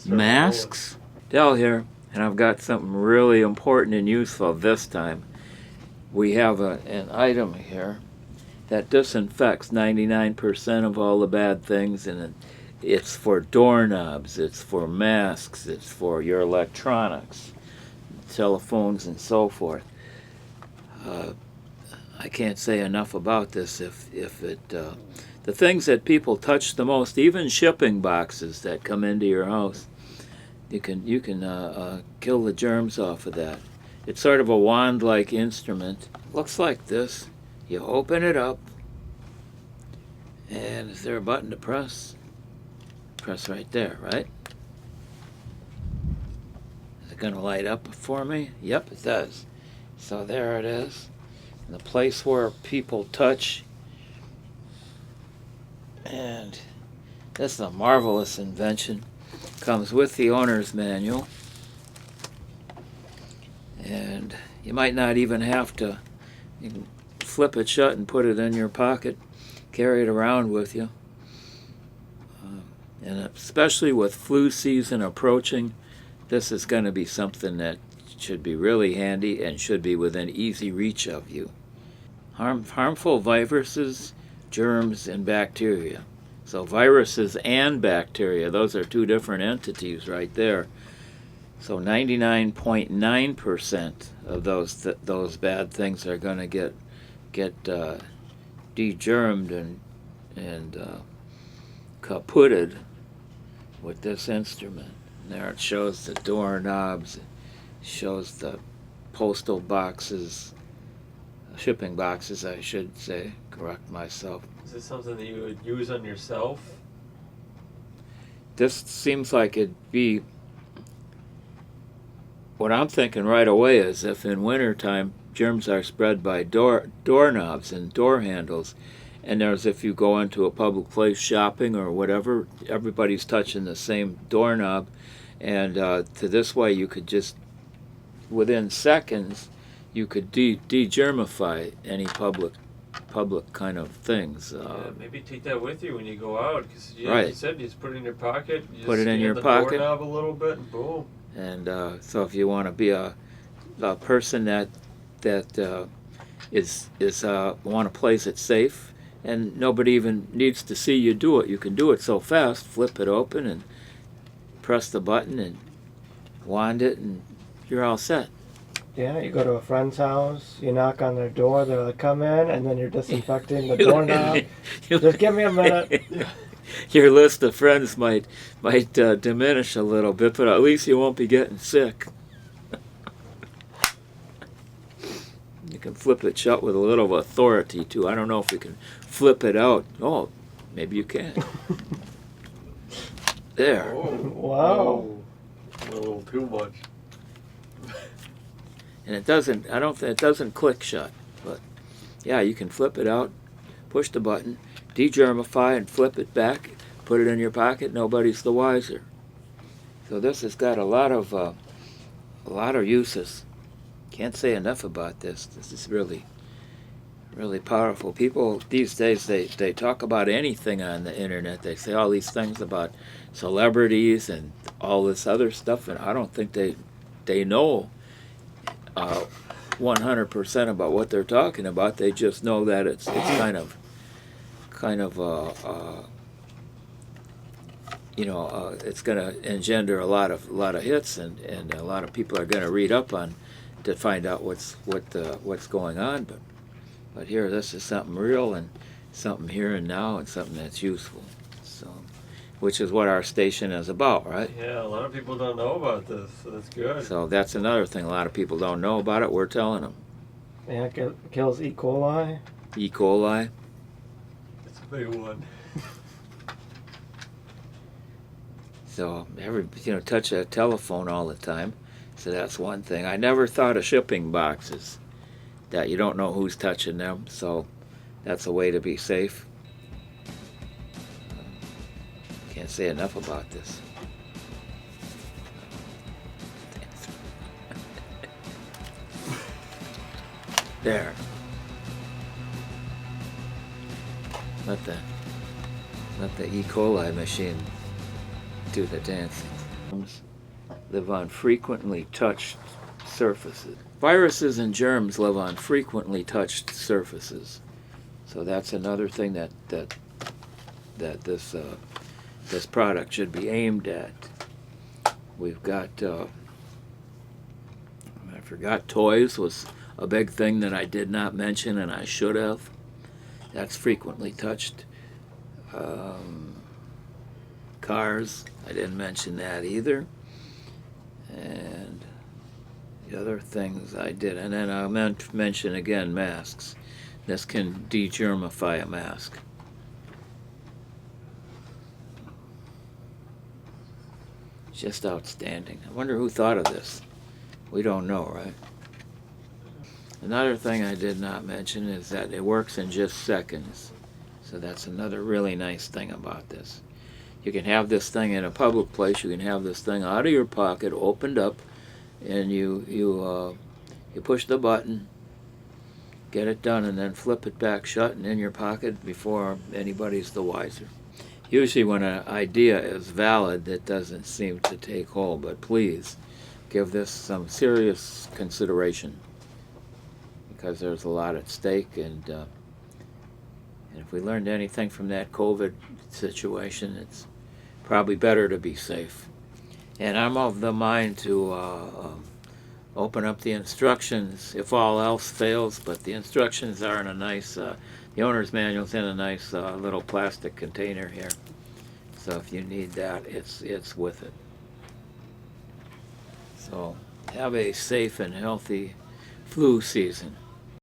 masks. Dell here, and I've got something really important and useful this time. We have an item here that disinfects 99% of all the bad things, and it's for doorknobs, it's for masks, it's for your electronics, telephones, and so forth. I can't say enough about this. The things that people touch the most, even shipping boxes that come into your house, you can kill the germs off of that. It's sort of a wand-like instrument. Looks like this. You open it up, and is there a button to press? Press right there, right? Is it going to light up for me? Yep, it does. So there it is. The place where people touch. And this is a marvelous invention. Comes with the owner's manual. And you might not even have to, you can flip it shut and put it in your pocket, carry it around with you. And especially with flu season approaching, this is going to be something that should be really handy and should be within easy reach of you. Harmful viruses, germs, and bacteria. So viruses and bacteria, those are two different entities right there. So 99.9% of those bad things are going to get degermed and kaputted with this instrument. And there it shows the doorknobs, it shows the postal boxes, shipping boxes, I should say, correct myself. Is this something that you would use on yourself? This seems like it'd be, what I'm thinking right away is if in wintertime germs are spread by doorknobs and door handles, and there's, if you go into a public place shopping or whatever, everybody's touching the same doorknob, and to this way you could just, within seconds, you could de-germify any public kind of things. Yeah, maybe take that with you when you go out, because right. You said you just put it in your pocket. You put just it in your the pocket. Doorknob a little bit, and boom. And so if you want to be a person that is want to place it safe, and nobody even needs to see you do it, you can do it so fast. Flip it open and press the button and wand it, and you're all set. Yeah, you go to a friend's house, you knock on their door, they're like, come in, and then you're disinfecting the doorknob. Just give me a minute. Your list of friends might diminish a little bit, but at least you won't be getting sick. You can flip it shut with a little authority, too. I don't know if you can flip it out. Oh, maybe you can. There. Oh, wow. A little too much. And it doesn't, it doesn't click shut, but yeah, you can flip it out, push the button, de-germify, and flip it back, put it in your pocket, nobody's the wiser. So this has got a lot of uses. Can't say enough about this. This is really, really powerful. People these days, they talk about anything on the internet. They say all these things about celebrities and all this other stuff, and I don't think they know 100% about what they're talking about. They just know that it's kind of it's going to engender a lot of hits, and a lot of people are going to read up on to find out what's going on. But here, this is something real and something here and now, and something that's useful. So, which is what our station is about, right? Yeah, a lot of people don't know about this, so that's good. So that's another thing. A lot of people don't know about it. We're telling them. Yeah, it kills E. coli. E. coli. It's a big one. So touch a telephone all the time. So that's one thing. I never thought of shipping boxes, that you don't know who's touching them. So that's a way to be safe. Can't say enough about this. There. Let the E. coli machine do the dancing. live on frequently touched surfaces. Viruses and germs live on frequently touched surfaces. So that's another thing that this product should be aimed at. We've got I forgot toys was a big thing that I did not mention, and I should have. That's frequently touched. Cars, I didn't mention that either. And the other things I did, and then I meant to mention again masks. This can de-germify a mask. Just outstanding. I wonder who thought of this. We don't know, right? Another thing I did not mention is that it works in just seconds. So that's another really nice thing about this. You can have this thing in a public place. You can have this thing out of your pocket, opened up, and you push the button, get it done, and then flip it back shut and in your pocket before anybody's the wiser. Usually when an idea is valid, it doesn't seem to take hold, but please give this some serious consideration because there's a lot at stake, and if we learned anything from that COVID situation, it's probably better to be safe. And I'm of the mind to open up the instructions if all else fails, but the instructions are in a nice, the owner's manual's in a nice little plastic container here. So if you need that, it's with it. So have a safe and healthy flu season.